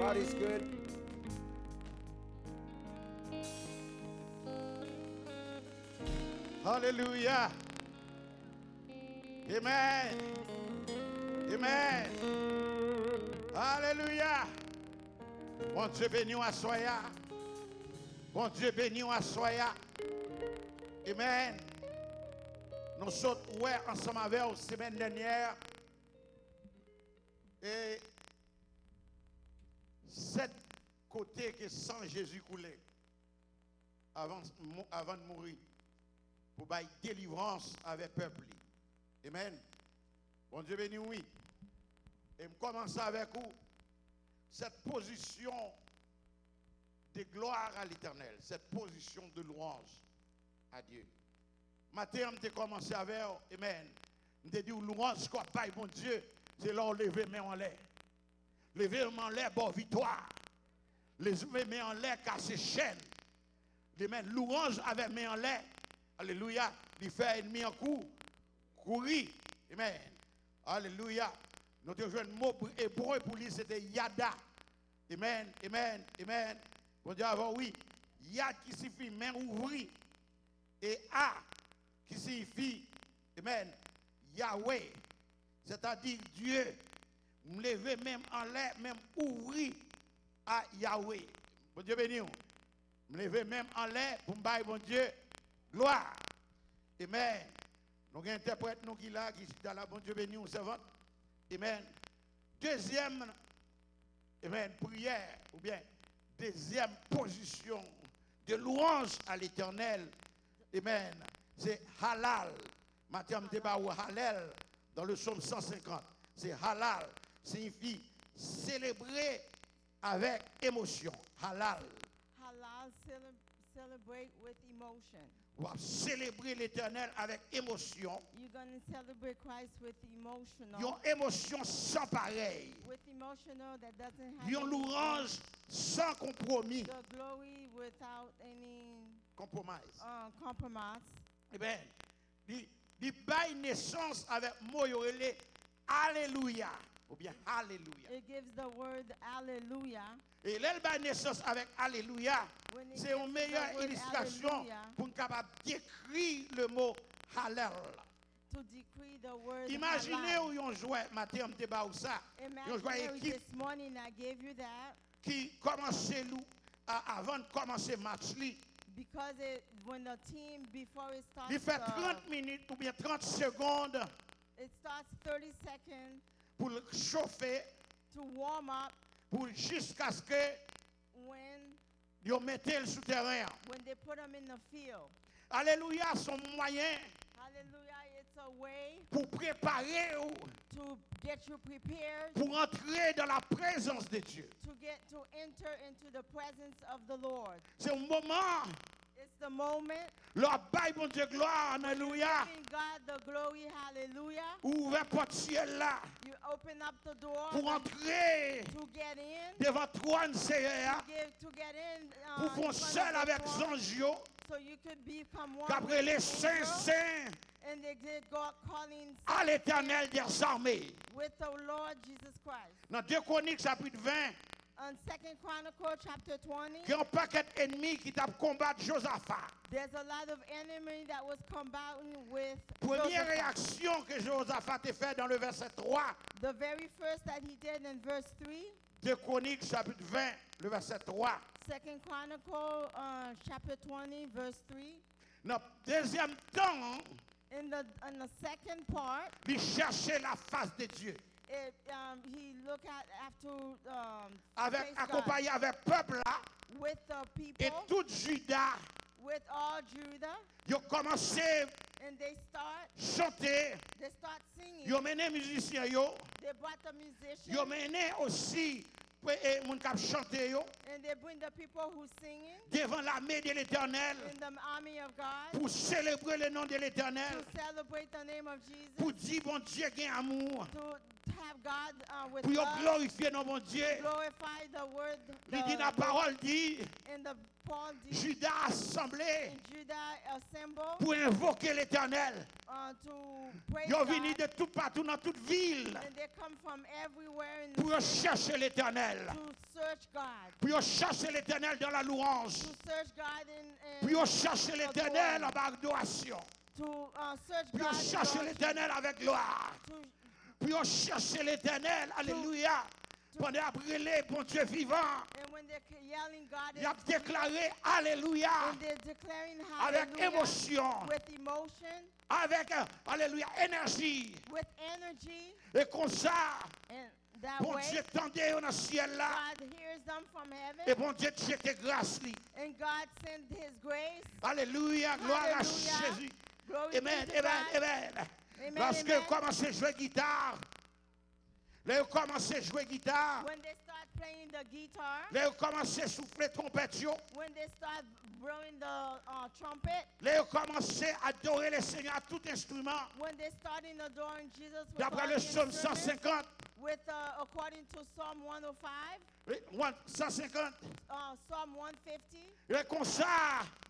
God is good. Hallelujah. Amen. Amen. Alléluia. Bon Dieu béni à soya. Bon Dieu béni à soya. Amen. Nous sommes ensemble avec la semaine dernière. Et sept côtés que sang Jésus coulait avant de mourir. Pour bailler délivrance avec le peuple. Amen. Bon Dieu béni, oui. Et je commence avec vous cette position de gloire à l'Éternel, cette position de louange à Dieu. Matin, je commencé avec, amen. Je dit louange, quoi, pas bon Dieu, c'est là où lever main en l'air. Lever main en l'air, bon victoire. Lever main en l'air, casser chaîne. Amen. Louange avec main en l'air. Alléluia. Il fait ennemi en coup. Courir. Amen. Alléluia. Notre jeune mot hébreu pour lui, c'était yada. Amen. Amen. Amen. Bon Dieu, avant, oui. Yad qui signifie main ouvrie. Et A qui signifie, amen, Yahweh. C'est-à-dire Dieu. Me lever même en l'air, même ouvrir à Yahweh. Bon Dieu béni. Me lever même en l'air pour me bailler, bon Dieu. Gloire. Amen. Nous avons interprète nous qui là, qui dans la bon Dieu béni, on servante. Amen. Deuxième, amen, prière, ou bien deuxième position de louange à l'Éternel. Amen. C'est halal. Matin, je débat ou halal dans le psaume 150. C'est halal. Signifie célébrer avec émotion. Halal. Halal, celebrate with emotion. On va célébrer l'Éternel avec émotion. You're going to celebrate Christ with emotional. Une émotion sans pareil. With emotional that doesn't have Une any louange sans compromis. the glory without any Compromise. compromise. Eh bien, il baille naissance avec mot yorele Alléluia. Ou bien Alléluia. It gives the word hallelujah. Et là, il baille naissance avec Alléluia. When it C'est gives une the meilleure word illustration hallelujah, pour être capable d'écrire le mot Hallel. to decree the word Imaginez halal. où ils jouait matin, on débat ou ça. Ils jouent Imagine équipe this morning I gave you that qui commençait avant de commencer le match. because when the team before it starts Il fait 30 minutes ou bien 30 secondes it starts 30 seconds pour le chauffer, to warm up pour jusqu'à ce que when ils mettent le souterrain. they put them in the field. Alléluia, son moyen Hallelujah, it's a way pour préparer ou to get you prepared pour entrer dans la présence de Dieu. to enter into the presence of the Lord. C'est un moment, It's the moment leur bail bon Dieu gloire, alléluia, giving God the glory, hallelujah. ouvert porte ciel là You open up the door pour entrer to get in, devant trône Seigneur, to get in pour in faire front seul of the avec throne, Zanjio, so you could become one qu'après with les the saints angels. saints And they did God calling à l'éternel des armées. with the Lord Jesus Christ. Dans 2 Chroniques chapitre 20, On 2 Chronicles chapter 20, il y a un paquet d'ennemis qui t'a combattu Josaphat. there's a lot of enemy that was combating with Première Jehoshaphat. réaction que Josaphat a fait dans le verset 3, The very first that he did in verse 3, 2 Chroniques chapitre 20, le verset 3. 2 Chronicles chapter 20, verse 3. Dans le deuxième temps, In the second part, il cherchait la face de Dieu. he looked after Avec, praise God, accompagné avec le peuple là, with the et people, tout Juda, with all Judah, ils ont commencé and they à chanter, start singing. ils ont mené les musiciens, ils They brought the musicians, ont mené aussi les gens qui chantent and they bring the people who singing devant l'armée de l'Éternel in the army of God pour célébrer le nom de l'Éternel, to celebrate the name of Jesus, pour dire bon Dieu qui est amour, to have God with Pour love, glorifier nos mon Dieu. glorify the word. Il dit la parole dit, In the Paul did Judas assemblé in Judah assemble pour invoquer l'Éternel. to praise Ils ont God. venu de tout partout dans toute ville And they come from everywhere in pour the city chercher l'Éternel. to search God. Pour chercher l'Éternel dans la louange. To search God in Pour chercher l'Éternel en adoration. to search Pour God in chercher adoration. l'Éternel avec gloire. To Pour chercher l'Éternel, alléluia. Pendant après les bon Dieu vivant, And when they're yelling God, il a déclaré alléluia and they're declaring avec hallelujah émotion, with emotion, avec alléluia énergie. with energy, Et comme ça, and that bon way, Dieu tendait dans le ciel là. God hears them from heaven, Et bon Dieu jette grâce lui. and God sent His grace. Alléluia, gloire à Hallelujah. Jésus. Glory Amen, be to amen, God. amen. Amen, Lorsque amen. commencé à jouer guitare, là ils commencé à jouer guitare, When they start playing the guitar, là ils commencé à souffler trompette, when they start blowing the trumpet, là ils commencé à adorer le Seigneur à tout instrument. when they start in adoring Jesus with, D'après all le the psaume instruments, 150, with according to Psalm 105, 150, Psalm 150, et comme ça,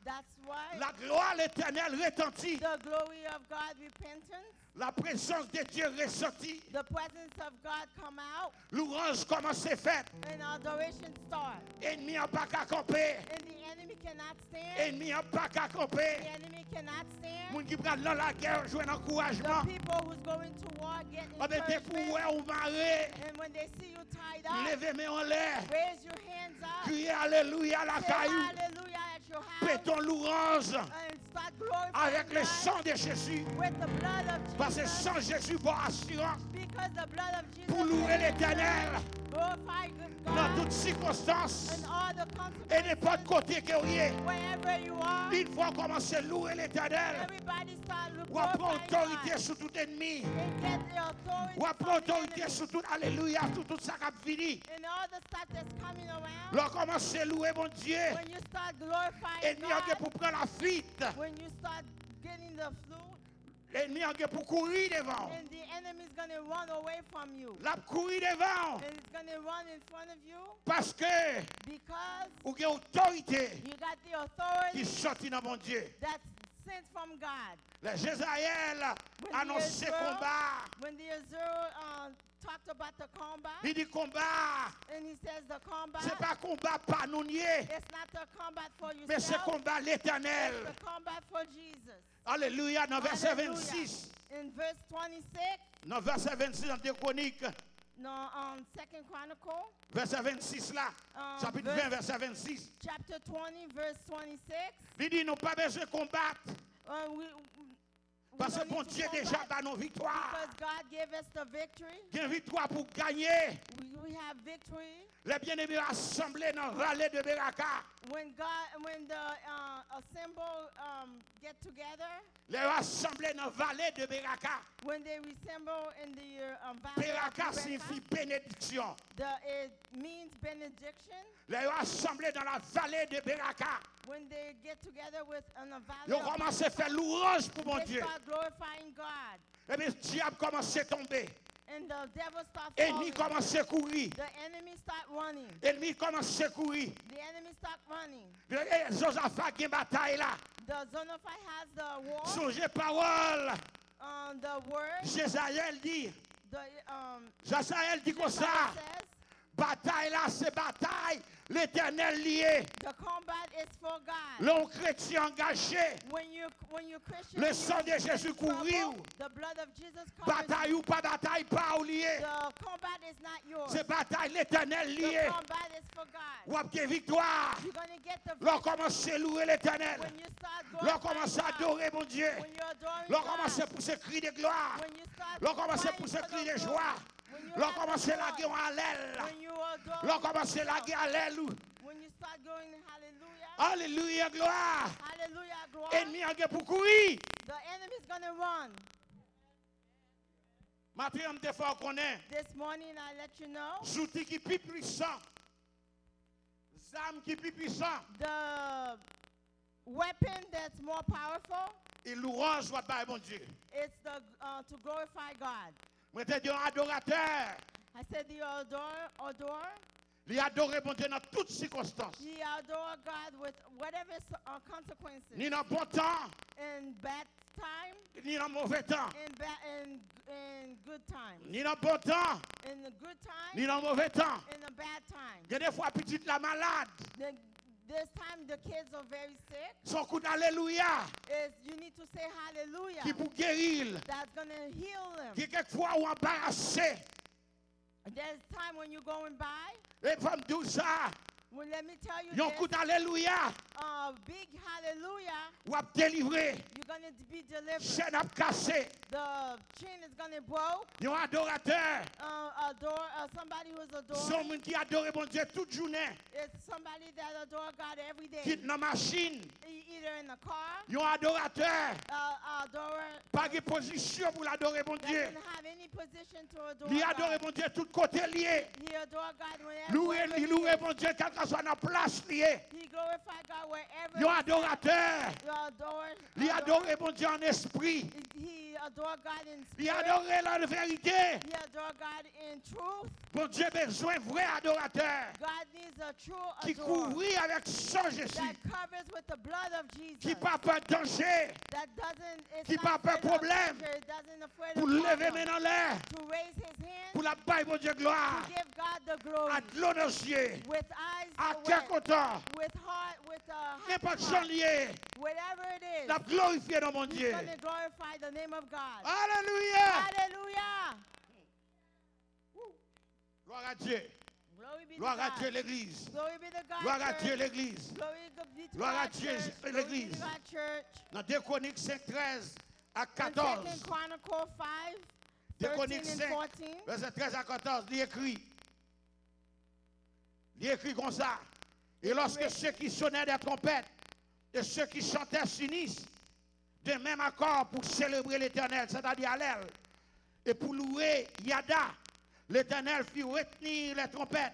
that's why la gloire de l'Éternel retentit, the glory of God repentance, la présence de Dieu ressentit, the presence of God come out, l'orange commence à faire, and adoration start. ennemi n'a pas qu'à camper, And the enemy cannot stand. ennemi n'a pas qu'à The camper, enemy cannot stand. moun qui prend dans la guerre jouer un encouragement, The people who's going to war get on était pour encouragement. ou marrer, And when they see you tied up, levez mes en l'air, raise your hands up. criez alléluia à la Say caillou, hallelujah at your house. pétons l'orange And start glorifying avec le God sang de Jésus, with the blood of parce que Jesus. sans Jésus, bon assurance, Because the blood of Jesus pour louer l'Éternel glorify dans God toutes circonstances and all the et n'importe consequences. côté que vous êtes. Wherever you are, Une fois commencé à louer l'Éternel, everybody start ou à prendre glorifying autorité God sur tout ennemi, and get the authority ou à from prendre the autorité enemy. sur tout, alléluia, sur tout ça qui a fini. And all the stuff that's coming around, Là, commencez à louer mon Dieu. when you start glorifying Ennemi a God, pour prendre la fuite. when you start getting the flu, L'ennemi a pour courir devant. and the enemy's going to run away from you. L'a courir devant. And it's going to run in front of you Parce que because vous avez autorité you got the qui authority sortit dans mon Dieu. that's sent from God. Le Jésaël When annonce ce Israel- combat. When the Israel talked about the combat, Il dit combat. and he says the combat, Ce n'est pas combat par nous nier, it's not the combat for mais c'est yourself, combat l'éternel. it's the combat for Jesus. Alléluia, dans verset Hallelujah. 26. In verse 26, Dans verset 26 dans 2 Chroniques, no, Second Chronicle, verset 26 là, chapitre 20, verset 26. chapter 20, verse 26. Il dit, nous pas besoin de combattre, We parce que don't bon need to Dieu déjà combat donné nos victoires. because God gave us the victory. Il y a une victoire pour gagner. We have victory Les bien-aimés rassemblés dans la vallée de Beraka. when the assemble get together, Les rassemblés dans la vallée de Beraka. when they resemble in the valley of Beraka Beraka, signifie bénédiction. it means benediction. Les rassemblés dans la vallée de Beraka. When they get together with in a valley Ils ont of commencé à faire louange pour mon they Dieu. start glorifying God, Et bien, le diable commence à tomber. and the devil starts L'ennemi falling. commence à courir. The enemy start running. L'ennemi commence à courir. The enemy start running. Et Josaphat a une bataille là. The Zonophai has the war, Songez parole. the word. Jésaël dit. The Jésaël dit comme ça. Bible says Bataille là, c'est bataille. L'éternel lié. the combat is for God. L'homme chrétien engagé. When you Christian, Le you sang de in Jésus trouble, courir. the blood of Jesus covers Bataille you. ou pas bataille, pas ou lié. The combat is not yours. C'est bataille l'éternel lié. The combat is for God. Ou avez victoire. You're gonna get the L'on victory commence à louer l'éternel. when you start L'on glorifying commence à God. adorer mon Dieu. When you're adoring L'on commence à God. pousser cri de gloire. When you start L'on commence à crying pousser for cri the de Lord. joie. When you L'on have commence the à laguer joy. en allèle. When you adore L'on commence à laguer alléluia. when you start going hallelujah, Alléluia, gloire. hallelujah, glory, Ennemi a gagné pour courir. the enemy's gonna run. Matin, on te fait connaître. This morning I let you know Zouti qui plus puissant. Zam qui plus puissant. the weapon that's more powerful. Et louange soit par mon Dieu. It's the to glorify God. Moi, t'es un adorateur. I said the adore. Il adore bon Dieu dans toutes circonstances. Ye adore God with whatever consequences. Ni dans bon temps, In bad time, ni dans mauvais temps. in good time. Ni dans bon temps, In the good time, ni dans mauvais temps. in the bad time. Il y a des fois, petite la malade. This time the kids are very sick. Son coup d'alléluia. You need to say hallelujah. Qui pour guérir. That's gonna heal them. Qui quelquefois ou embarrassé. There's time when you're going by. Et femme douce ça. Well, let me tell you Un coup this. d'alléluia. Big hallelujah. Ou ap délivré. You're gonna be delivered. Chaîne ap cassé. The chain is gonna broke. Un adorateur. Somebody who's Son adoring. monde qui adore bon Dieu toute journée. It's somebody that adore God every day. Qui dans machine. Either in the car, Un adorateur. adorer. Pas de position pour l'adorer bon Dieu. Doesn't have any position to adore Il adore God. bon Dieu tout côté lié. He adore God wherever. Louer, wherever il he loue is. bon Dieu quelle que soit la place lié. He glorify God wherever. Un adorateur. He Il adore bon Dieu en esprit. He adore God in Il spirit. adore la vérité. He adore God in truth. Bon Dieu besoin vrai adorateur. God needs a true Qui adorer couvrit avec sang Jésus. that covers with the blood of Jesus. Qui pas peur de danger. That doesn't. It's Qui not pas peur afraid of problème. danger, it doesn't afraid Pour of lever problem. main en l'air. To raise his hand. Pour la baille bon Dieu gloire. To give God the glory. À de l'eau dans les yeux. With eyes À that cœur wet, content. with heart, with a N'importe happy quoi heart. lié. Whatever it is, La glorifier dans mon he's Dieu. going to glorify the name of God. Alléluia. Hallelujah. Gloire à Dieu. Glory be to Gloire à God. Dieu l'église. Glory be to God. Gloire à church. Dieu l'église. Glory be to Gloire à God, Dieu, church. Glory be l'église. to God, church. Dans 2 Chroniques 5, 13 à In 14. 2 Chronicles 5, 2 13 Chroniques and 5, 14. verset 13 à 14, il écrit comme ça. Et lorsque ceux qui sonnaient des trompettes et ceux qui chantaient s'unissent de même accord pour célébrer l'Éternel, c'est-à-dire Hallel, et pour louer Yada, l'Éternel fit retenir les trompettes,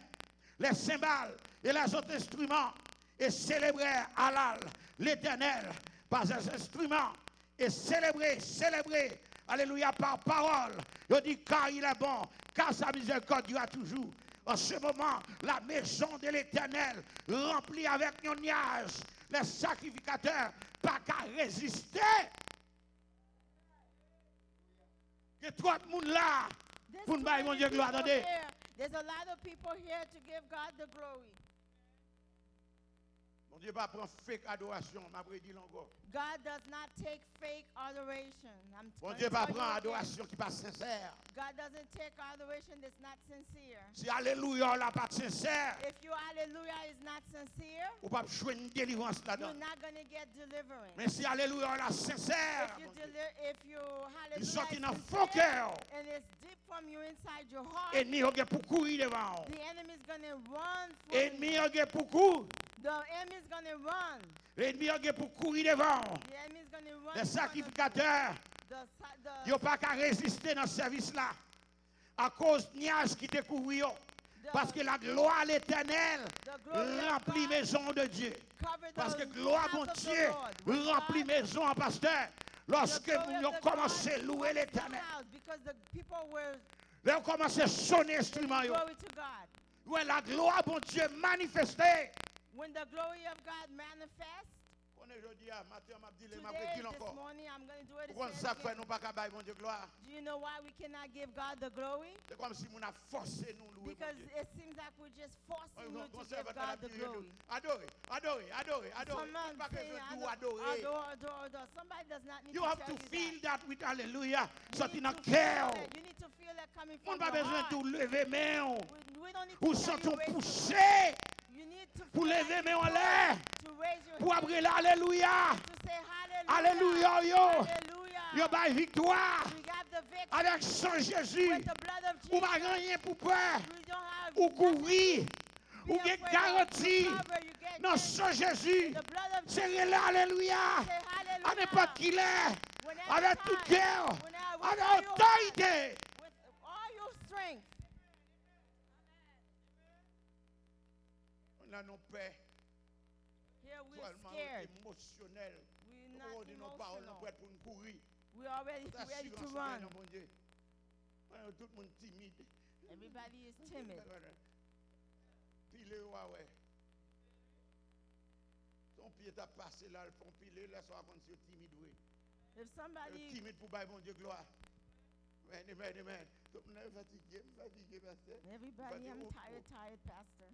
les cymbales et les autres instruments et célébrer Halal, l'Éternel, par ces instruments et célébrer, alléluia, par parole. Il dit car il est bon, car sa miséricorde durera toujours. En ce moment, la maison de l'Éternel remplie avec un nuage, les sacrificateurs pas qu'à résister. Il y a trop de monde là There's pour too nous bailler mon many Dieu gloire. people Attendez. here. There's a lot of people here to give God the glory. Mon Dieu va prendre fake adoration, m'a prédit encore. God does not take fake adoration. Mon gonna Dieu va tell you prendre again. adoration qui pas sincère. God doesn't take adoration that's not sincere. Si alléluia là pas sincère, If your hallelujah is not sincere, ou pas jouer une délivrance you're là-dedans. not going to get deliverance. Mais si alléluia là sincère, If your il hallelujah sortit is dans faux sincere cœur. and it's deep from you inside your heart, Ennemi a pour courir devant. the enemy is going to run from Ennemi you. a pour courir. The enemy is going to run. L'ennemi a pour courir devant. The enemy is going to run. Les in front of sacrificateurs, the- ils n'ont pas qu'à résister dans ce service-là. À cause du nuage qui te couvre. Parce que la gloire à l'éternel the glory of remplit God maison de Dieu. cover the Parce que gloire house mon of the Dieu Lord. With remplit God, maison en pasteur. Lorsque the glory nous of the commencé à God louer covered the l'éternel. house because the people were Là, on commence à sonner instrument. glory to God. Ouais, la gloire mon Dieu manifestée. When the glory of God manifests, On est jeudi, matin, m'a dit, today, m'a dit this encore. morning, I'm going to do it Pourquoi again. ça fait nous pas qu'à bailler mon Dieu gloire? Do you know why we cannot give God the glory? C'est comme si on a forcé nous louer mon Because Dieu. it seems like we're just forcing you to Conservateur give la God the Bible, glory. Adorer, adorer, adorer, adorer. Someone Pas que saying, je dois adorer. adore. Somebody does not need You to have tell to you feel that. that with hallelujah. You Sorti need dans to le feel cœur. that. You need to feel that coming On from n'a pas your besoin heart. de lever main. We don't need Ou to tell sentons you raise your pousser You need to pour feel lever like main en you l'air. to raise your Pour hand, abrer l'alléluia. to say Alléluia, yo. Hallelujah. Yo bail victoire. We got the victory Avec sang Jésus. with the blood of Ou Jesus. pas rien pour peur. We don't have Ou nothing courir. to Ou be get afraid of. garantie. You cover, you get Non, sang Jésus. the blood of C'est Jesus. l'alléluia. Say À n'importe hallelujah. qui l'est. Whenever Avec tout time, cœur. whenever- Avec with all your autorité. heart, with all your strength. On a nos paix. Here we're Seulement scared. émotionnel. We're Nous not avons dit nos paroles, nous emotional. prêts pour nous courir. We're already ready to run. Mon Dieu. Tout le monde timide. Everybody is timid. Pile ouais. Ton pied t'a passé là, le font piler, là, ça va qu'on soit timide, oui. If somebody, Timide pour bailler mon Dieu gloire. Amen. Tout le monde est fatigué, pasteur. everybody, I'm tired, Pastor.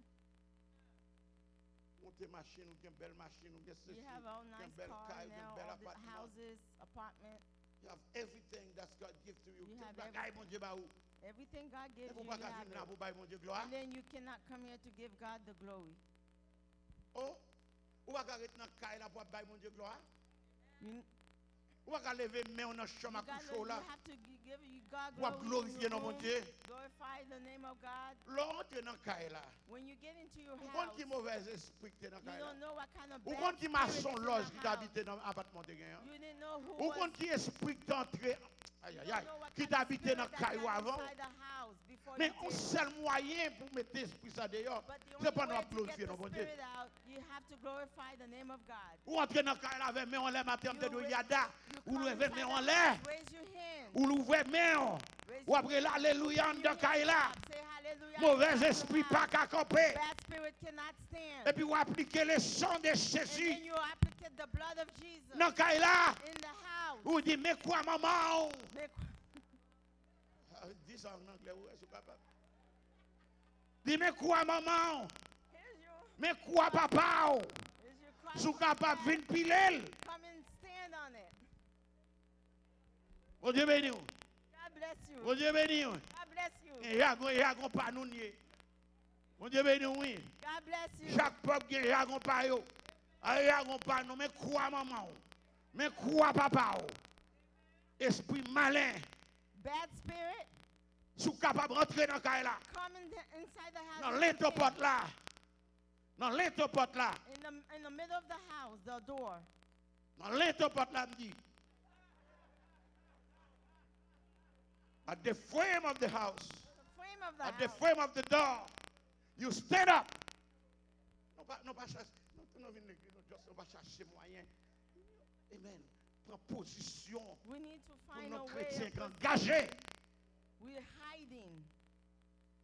Montez machine, ou une belle machine, ou You have all nice cars now, all the houses, apartment. You have everything that God gives to you. You have everything God gives you, you have it. And then you cannot come here to give God the glory. Oh, ou va arrêter dans caille là pour bailler mon Dieu gloire. You Ou va lever main dans chambre à coucher là. have to give God Pour glory. glorifier mon Dieu. Glorify the name of God. L'autre dans caille là. When you get into your Ou house, compte qui mauvais esprit qui dans you caille là. don't know what kind of Ou bad compte qui spirit is maçon in loge the qui house. t'habite dans l'appartement de gagnant. You didn't know who Ou was. compte qui esprit qui t'entré You don't know what qui kind of t'habite spirit dans that caille got avant. inside the house before Mais you un did. seul moyen pour mettre l'esprit ça dehors, But the c'est only pas way nous to get glorifier the non bon Dieu. spirit out, you have to glorify the name of God. Ou entrer dans caille là avec main en l'air matin de You yada, You ou come lever inside main the en l'air, house, raise your hand. ou l'ouvrir main. Raise Ou your après hand. l'alléluia Your dans hands caille là. up. Say hallelujah. Mauvais inside the esprit house. pas qu'à camper. Bad spirit cannot stand. Et puis vous appliquez le sang de And Jésus then you apply the blood of Jesus dans caille là. in the house. Ou dit mais quoi maman? Make- Dis ça en anglais, ouais, c'est capable. Dis mais quoi maman? Here's your, Mais quoi papa? here's your Christ. Sou capable vinn piler. Come and stand on it. Bon Dieu béni. God bless you. Bon Dieu béni. God bless you. Et y a gon pas nous nier. Bon Dieu béni oui. God bless you. Chaque peuple y a gon pas yo. Y a gon pas nous mais quoi maman? Mais quoi papa? Esprit malin. Bad spirit, Sou capable rentrer dans caille là. come inside the house. Dans and l'interporte stand. là. Dans l'interporte là. In the middle of the house, the door. Dans l'interporte là me dit. At the frame of the house. The frame of the At the house. frame of the door, you stand up. Non pas chercher, non pas chercher moyen. Amen. Prends position We need to pour find nos a way. chrétiens Of engagés. We're hiding.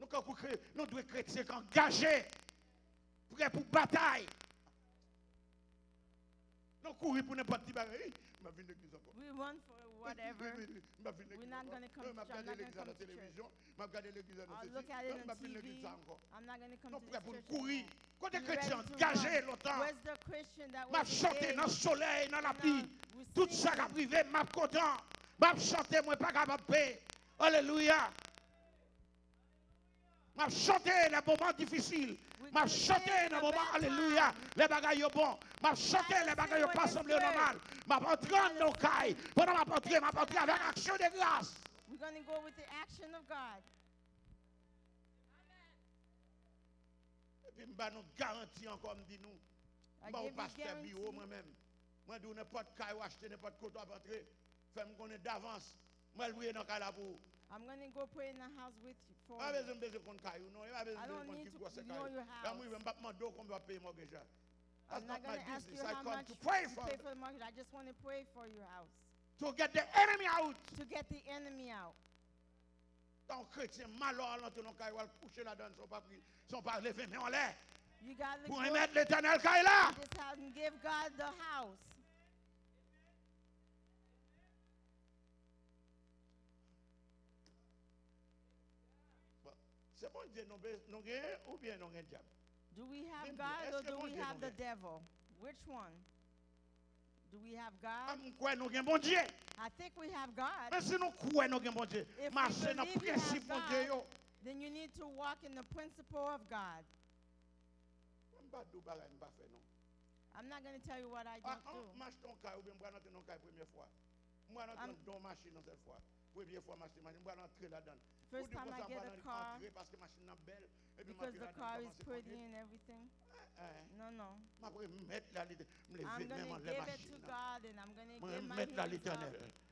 Nous devons être chrétiens engagés, prêts pour bataille. Nous courir pour n'importe qui bagaille. Je vais venir à l'église encore. We run for whatever. We're not gonna come to church. I'm not gonna come to church. I'll look at it on TV. I'm not going to come Nous to prêts this pour church courir. anymore. Quand les We're chrétiens ready to engagés run. longtemps, Where's the Christian that m'a was chanté engaged? dans le soleil, dans la pluie. We Tout sing ça qui a privé, m'a content. M'a chanté, moi pas capable de payer. Alléluia. M'a chanté les moments difficiles. M'a chanté les moments, alléluia, les bagailles bons. M'a chanté les bagailles pas semblé normal. M'a entré dans nos cailles. Pendant m'a entré avec action de grâce. We're going to go with the action of God. Et puis m'a nous garantie encore, me dit nous. I M'a au give you pasteur guarantee. bio moi-même. Moi dis n'importe caille ou acheter n'importe quoi à entrer. Fais-moi connaître d'avance. Moi louer dans caille là pour. I'm going to go pray in the house with you. For Pas you. besoin de compte caillou non, pas besoin I don't de compte need qui to grosse know caillou. your Là house. moi je vais pas demander combien va payer mortgage. That's I'm not not my going to ask you business. I how come much to pray to for pay them. for the mortgage. I just want to pray for your house. To get the enemy out. To get the enemy out. Tant chrétien malheur dans ton caillou al coucher là-dedans sont pas lever mais en l'air. You got to Pour go remettre l'éternel caille là. to this house and give God the house. C'est bon Dieu non gain ou bien non gain diable. Do we have Est-ce God or que do bon we Dieu have nous the gagne? devil? Which one? Do we have God? Quoi nous gain bon Dieu. I think we have God. Mais si nous croyons nous gain bon Dieu, If we marcher dans believe you have principe bon Dieu yo. Then you need to walk in the principle of God. M'pas dou bagay m'pas fait non. I'm not going to tell you what I don't do. Marche ton caille ou bien m'pas dans ton caille première fois. M'pas dans ton machine cette fois. Première fois machine m'pas entrer là-dedans. First time I get a car, parce que machine est belle et puis because the car is pretty and everything. No, no. mettre la I'm going to give it to God and I'm going to give my hands up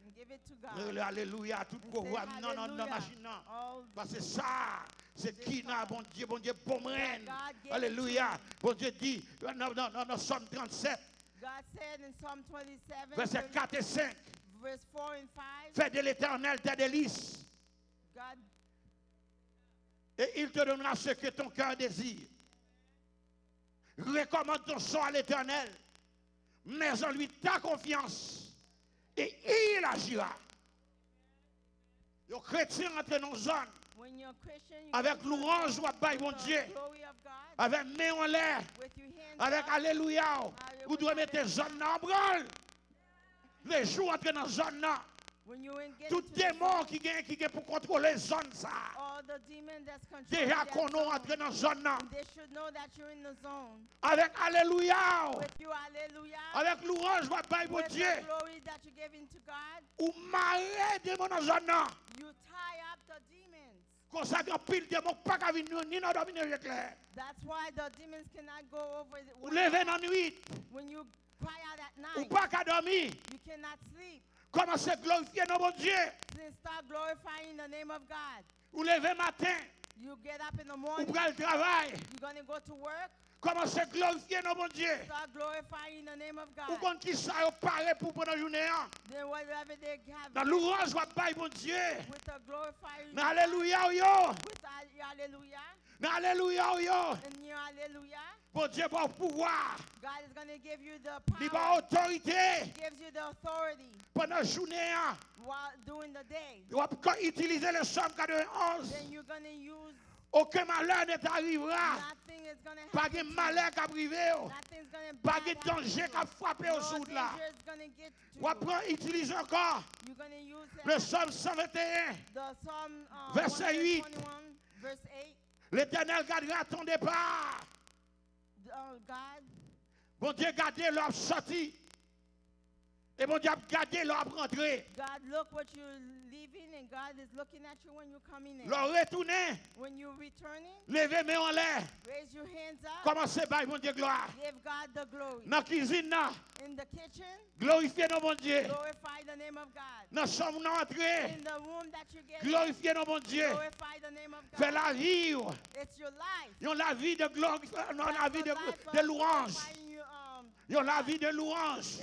and give it to God. Alléluia, tout And courroux, say non, hallelujah. machine. All Parce que ça, c'est qui n'a, bon Dieu, bon reine. God gave it Alléluia. to Bon Dieu dit, dans Somme 37, God said in Psalm 27, verset 4 et 5, verse 4 and 5, fais de l'éternel ta délice. God. Et il te donnera ce que ton cœur désire. Recommande ton sort à l'Éternel. Mets en lui ta confiance. Et il agira. Les chrétiens entrent dans une zone. Avec louange, ou à mon Dieu. Avec main en l'air. Avec alléluia. Vous devez mettre les zones en branle. Les jours entrent dans la zone. Tout démon qui vient pour contrôler la zone, ça. Déjà qu'on est entré dans la zone. Avec alléluia. Avec louange, ou à mon Dieu. Ou marrer démon dans la zone. Comme ça, il y a pile de démons pas qu'à venir ni dans dominer éclair. That's why the demons cannot go over the Ou lever dans la nuit. When you cry out at night, ou pas qu'à dormir. You cannot sleep. Commencez à glorifier notre Dieu. Then start glorifying the name of God. Ou lever matin. You get up in the morning. Ou pral travail. You're going to go to work. Commencez à glorifier notre Dieu. Start glorifying the name of God. Ou quand qui ça parler pour pendant la journée. Then whatever they have. Dans louange va bailler mon Dieu. With the glorifying. Alléluia yo. With hallelujah. Alléluia yo. And your hallelujah. Bon Dieu va pouvoir. God is going to give you the Il power. va autorité. He gives you the authority. Pendant la journée. While during the day. Il va utiliser le Somme 91. Then you're going to use. Aucun malheur ne t'arrivera. Nothing is going to happen. Pas de malheur qui arrive. Nothing's going to Pas de danger qui a frappé au sud là. On va utiliser encore le Somme 121, verset 8. L'Éternel gardera ton départ. Bon Dieu, gardez leur sortie. Et bon Dieu, gardez leur rentrée. God, look what you're leaving, and God is looking at you when you're coming in. Leur retourner. When you're returning, levez main en l'air. Raise your hands up. Commencez par mon Dieu gloire. Give God the glory. Dans la cuisine, in the kitchen, glorifiez notre bon Dieu. Glorify the name of God. Dans la chambre, entrée, in the room that you get, glorifiez notre bon Dieu. Glorify the name of God. Fais la vie. It's your life. Ils ont la vie de gloire, non la vie de louange. Ils ont la vie de louange.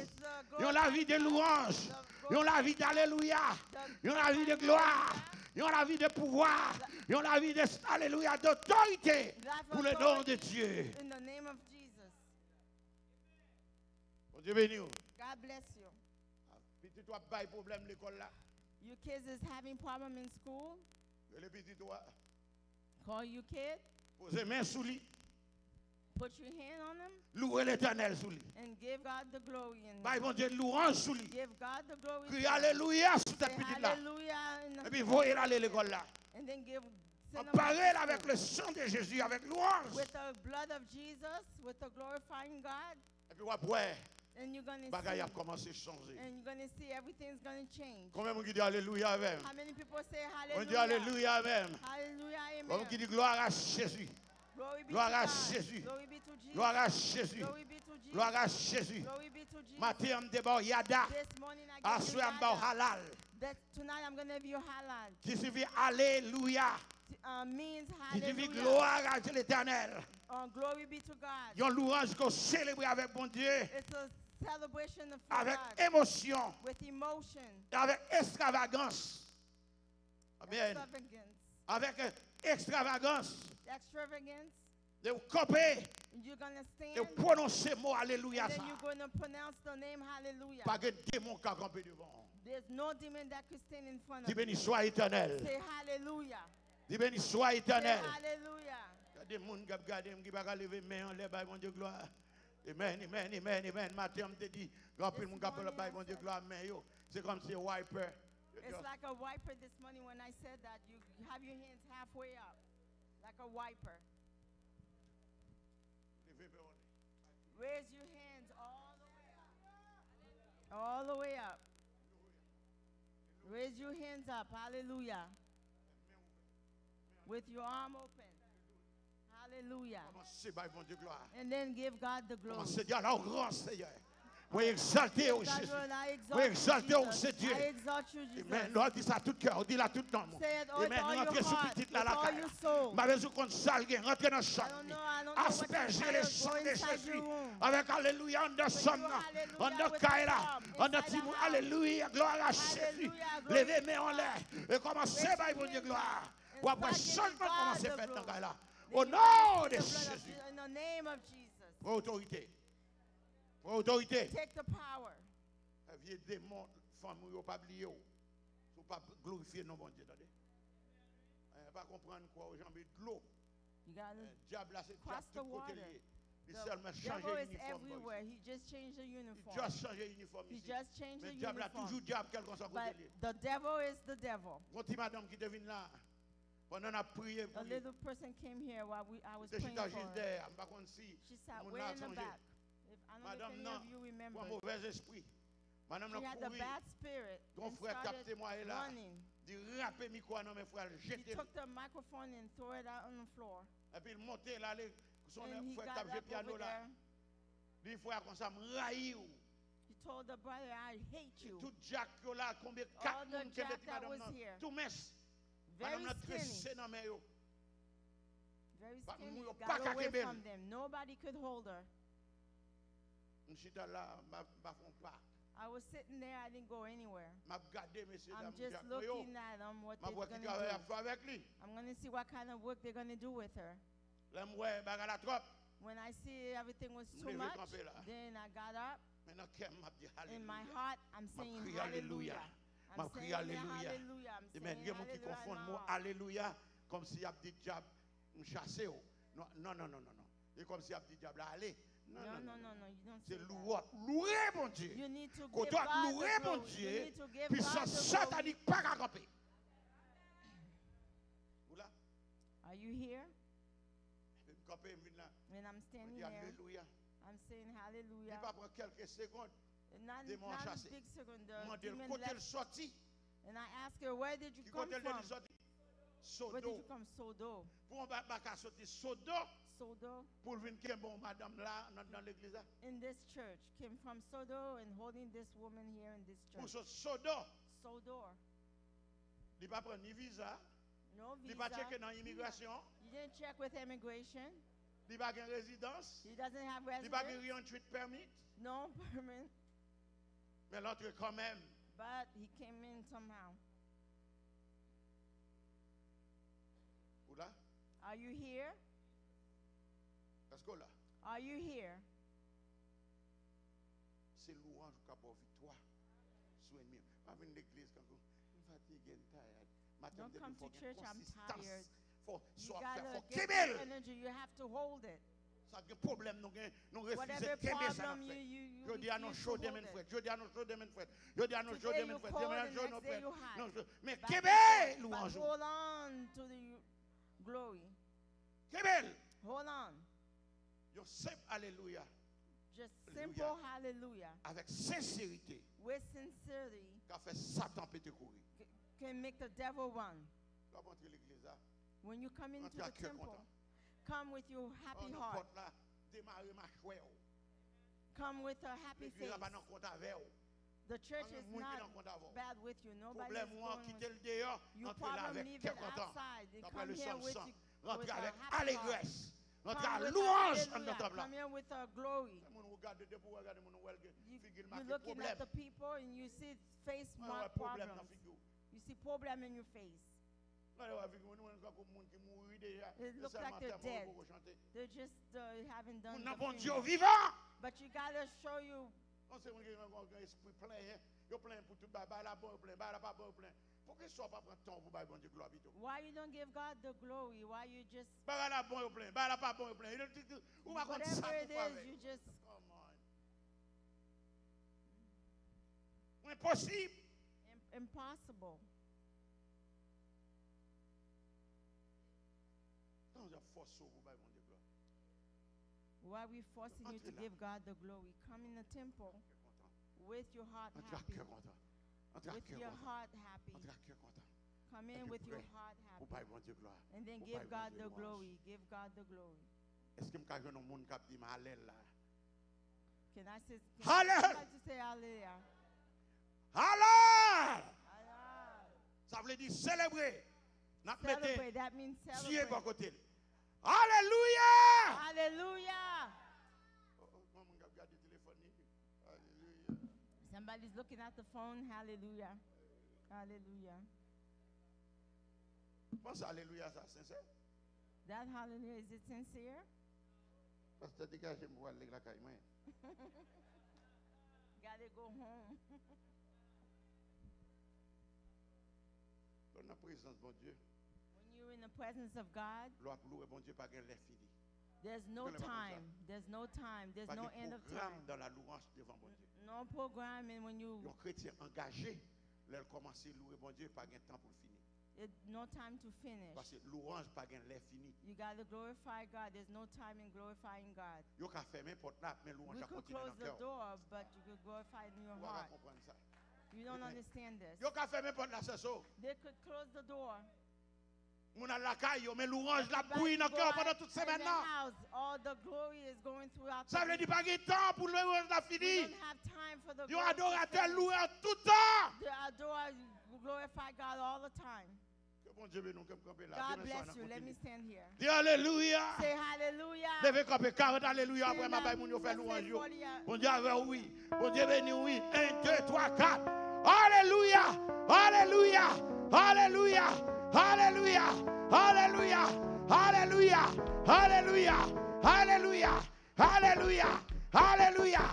Ils ont la vie de louange. Ils ont la vie d'alléluia. Ils ont la vie de gloire. Ils ont la vie de pouvoir. Ils ont la vie de alléluia, d'autorité pour le nom de Dieu. In the name of Jesus. Bon Dieu béni. God bless you. Petit toi pas de problème l'école là. Your kids is having problem in school. Le petit toi. Call your kid. Posez main sous lui. Put your hand on them. Louez l'Éternel sous lui. And give God the glory. Bye mon Dieu, louange sous lui. Give God the glory. Crie alléluia sur cette petite là. Et puis voyez là l'école là. And then give. On parle avec le sang de Jésus, avec louange. With the blood of Jesus, with the glorifying God. Et puis ouais. And you're going to see. A commencé à changer. And you're going to see everything's going to change. Combien de gens disent alléluia même? How many people say hallelujah? On dit alléluia même. Hallelujah, amen. Combien qui dit gloire à Jésus? Gloire à Jésus. Gloire à Jésus. Gloire à Jésus. Matin, on débat yada. Assoir, on halal. Tonight I'm going to give you halal. Qui signifie alléluia. Means hallelujah. Qui signifie gloire à l'Éternel. Glory be to God. Il y a une louange qu'on célèbre avec bon Dieu. It's a celebration of avec God. Émotion. With emotion. Avec extravagance. Amen. Avec extravagance. Extravagance. De vous couper. You're going to stand. De prononcer mot alléluia. And then you're going to pronounce the name hallelujah. Pas de démon qui a campé devant. There's no demon that could stand in front of you. Dis béni soit éternel. Say hallelujah. Dis béni soit éternel. Say hallelujah. Il y a des gens qui regardent, qui ne lever main en l'air, mon Dieu gloire. Amen, amen, amen, amen. Matin, on te dit, grand pile, mon gars, mon Dieu gloire, mais yo, c'est comme si un wiper. It's like a wiper this morning when I said that. You have your hands halfway up, like a wiper. Raise your hands all the way up. All the way up. Raise your hands up. Hallelujah. With your arm open. Hallelujah. And then give God the glory. Moi exalté au Jésus. Moi exalté au Dieu. Amen. Nous dit ça à tout cœur, on dit là tout le temps. Amen. Rentrez sous petite là la caille. Ma besoin qu'on salgue, rentrez dans le champ. Asperger les sangs de Jésus. Avec alléluia, on descend. On de caille là. On de timon. Alléluia, gloire à Jésus. Levez mes en l'air. Et commencez par mon Dieu gloire. Ou après changement commencez à faire dans caille là. Au nom de Jésus. Pour autorité. Pour autorité. Take the power. Vieux démon, femme, vous pas oublier. Vous pas glorifier non bon Dieu. Pas comprendre quoi aux gens de l'eau. Diable là c'est cross the water. Il seulement devil changer is everywhere. He just changed the uniform. Il just changer uniforme He ici. just changed Mais the diable a uniform. toujours diable quel qu'on soit But côté. the devil is the devil. Mon petit madame qui devine là. Pendant a prié pour A lui. little person came here while I was She praying sat for her. there. Pas contre si. She sat Mon way a in the changé. back. I don't know Madame if any non. of you remember. Pour mauvais esprit. Madame She n'a had the couru. bad spirit Ton and frère tape started moi là. running. Dit rapper micro non mes frères He jeter. took the microphone and threw it out on the floor. Et puis il montait là son And he frère got tape le up piano over là. there. Des frères comme ça me raïr. He told the brother, I hate you. Tout Jack là combien All quatre the monde qui Jack metti that madame was non. here. Tout mess. Very Madame n'a skinny. tressé dans mes yo. Very But skinny. mouyo Got pas away kakebel. from them. Nobody could hold her. M'chita là m'a font pas. I was sitting there. I didn't go anywhere. M'a regarder messieurs I'm dames just Jack. looking at them, what M'a they're voir going qui to travaille do. avec lui. I'm going to see what kind of work they're going to do with her. Là moi bagala trop. When I see everything was too Levé much, camper là. then I got up. Maintenant qu'elle m'a dit In my alléluia. heart, I'm saying crié hallelujah. alléluia. I'm M'a crié saying alléluia. hallelujah. I'm Amen. saying Il y a des gens qui hallelujah confondent le in my mot heart. alléluia comme si il y a dit diable me chasser. Non, non, non, non, non. Et comme si il y a dit diable allez. Non, non, non. You don't C'est say that. louer mon Dieu. You need to Quand give toi God louer the mon glory. You Dieu, need to give puissance God the glory. satanique pas qu'à camper. Vous là? Are you here? Je vais camper, je viens là. And I'm Je standing dis there. alléluia. I'm saying Il hallelujah. va prendre quelques secondes. Not démon a chassé. big second. Moi, The de demon côté le left. sorti. And I asked her, where did you Qui come côté le from? sorti? Where did Sodo. you come? Sodo. Pour on va pas sortir Sodo Sodo. pour venir qui est bon madame là dans l'église là. In this church. Came from Sodo and holding this woman here in this Pour church. ce Sodo, Sodor. il va prendre ni visa, No il va visa. checker dans l'immigration, He didn't check with immigration. il va avoir une résidence, He doesn't have il va avoir residence. un retreat permit, No permit. mais l'autre quand même. But he came in somehow. Ou là, Are you here? parce que là, Are you here? c'est louange ou capable victoire. Soignez. Pas venir l'église quand vous fatigué, tired. Don't come to church, I'm tired. Faut You soit gotta faire, faut get kébel. the energy. You have to hold it. Ça que problème nous refusons Whatever kébel ça problem nous fait. you Je dis à nos refuse show to des hold frères. it. Je dis à nos show des frères. Je dis à nos show Today des you frères. call, Demain the jour next nos day frères. you hide. Non, mais But kébel but louange. hold on to the glory. Kébel. Hold on. Yo simple alléluia Just Hallelujah. simple hallelujah. avec sincérité With sincerity qu'a fait Satan péter courir. can make the devil run. Quand on entre l'église là, When you come into Entre à the cœur temple, content. come with your happy on heart. porte là, démarrer ma chouette. Come with a happy L'église face. là pas dans compte avec vous. The church On a is moun qui not dans compte avec. bad with you. Nobody is Problème moi going quitter with le dehors, you. entrer là Problem avec leave cœur it content. outside. They D'après come le here psaume with 100, you. rentrer with a avec happy heart. allégresse. Rentrer à Come with louange en hallelujah. notre là. Come here with a glory. Mon regarde de pour regarder mon welge, You, figure you're marqué looking at problème. the people and you see face Ouais, mark problème dans problems. figure. You see problem in your face. Là ouais figure nous on comme monde qui mourir déjà. It looks seulement like they're terme dead. pour chanter. They just haven't done Mon the bon Dieu funeral. vivant. But you gotta show you. On sait qu'on a un esprit plein, yo plein pour tout, bah la bon plein, bah la pas bon plein. Pourquoi soit pas prendre temps pour bah bon Dieu gloire bito? Why you don't give God the glory? Why you just Bah la bon plein, bah la pas bon plein. Ou va comme ça whatever it pour is, you just Come on. Impossible. impossible. Quand on force pour bah bon Dieu gloire. Why we forcing you to Entrez là. give God the glory? Come in the temple with your heart Entre à happy. cœur content. Entre à With cœur your content. heart happy. Entre à cœur content. Come Avec in with your prêt heart Pour happy. bah bon Dieu gloire. And then Pour give bah God bon Dieu the louange. glory. Give God the glory. Est-ce que me cache un monde qui dit ma allèle là? Can I say, Hallelujah. like to say hallelujah? Hallelujah. Allah. Ça veut dire célébrer. Celebrate, that means Dieu celebrate. à côté. Hallelujah. Hallelujah. Hallelujah. Somebody's looking at the phone. Hallelujah. Hallelujah. Pense hallelujah, ça sincère. That hallelujah, is it sincere? Parce que dégagez moi aller la caille moi. Gotta go home. Dans la présence de mon Dieu. When you're in the presence of God, Gloire pour louer bon Dieu pas gain l'air fini. there's no time. There's no time. There's no end of time. Dans la louange devant mon Dieu. No program, and when you Les chrétiens engagés, leur commencer louer bon Dieu pas gain temps pour finir. no time to finish. Parce que louange pas gain l'air fini. You got to glorify God. There's no time in glorifying God. Yo ka fermer porte là mais louange We a could continuer close dans the cœur. door, but you could glorify it in your Vous allez heart. comprendre ça. You don't understand this. Yo ka fermer porte là c'est ça. They could close the door. Mon a la caille yo mais louange la Everybody bouille dans go cœur out pendant toute in semaine the là. house. All the glory is going throughout Ça veut the dire pas gain temps pour louange la We fini. don't have time for the Yo glory to adorateur finish. louer en tout temps. The adore, glorify God all the time. Que bon Dieu nous comme camper là. God Demain bless soir, you. on Let me continue. stand here. Dis alléluia. Say hallelujah. Devez camper 40 alléluia Say après ma baille moun yo fait let's louange say yo. 40, Bon Dieu avec oui. Bon Dieu béni oui. 1 2 3 4. Alléluia. Alléluia. Alléluia. Alléluia. Alléluia. Alléluia. Alléluia. Alléluia. Alléluia. Alléluia. Alléluia.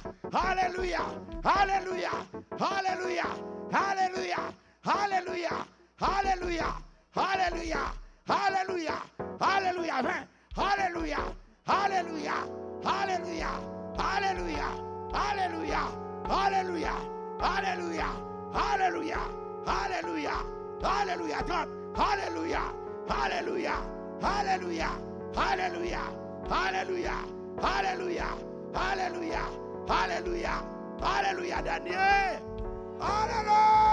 Alléluia. Alléluia. Alléluia. Alléluia. Alléluia. Alléluia. Alléluia. Alléluia. Amen. Alléluia. Alléluia. Alléluia. Alléluia. Alléluia. Alléluia. Alléluia. Alléluia. Alléluia. Alléluia. Drop. Alléluia. Alléluia. Alléluia. Alléluia. Alléluia. Alléluia. Alléluia. Alléluia. Alléluia. Daniel. Alléluia.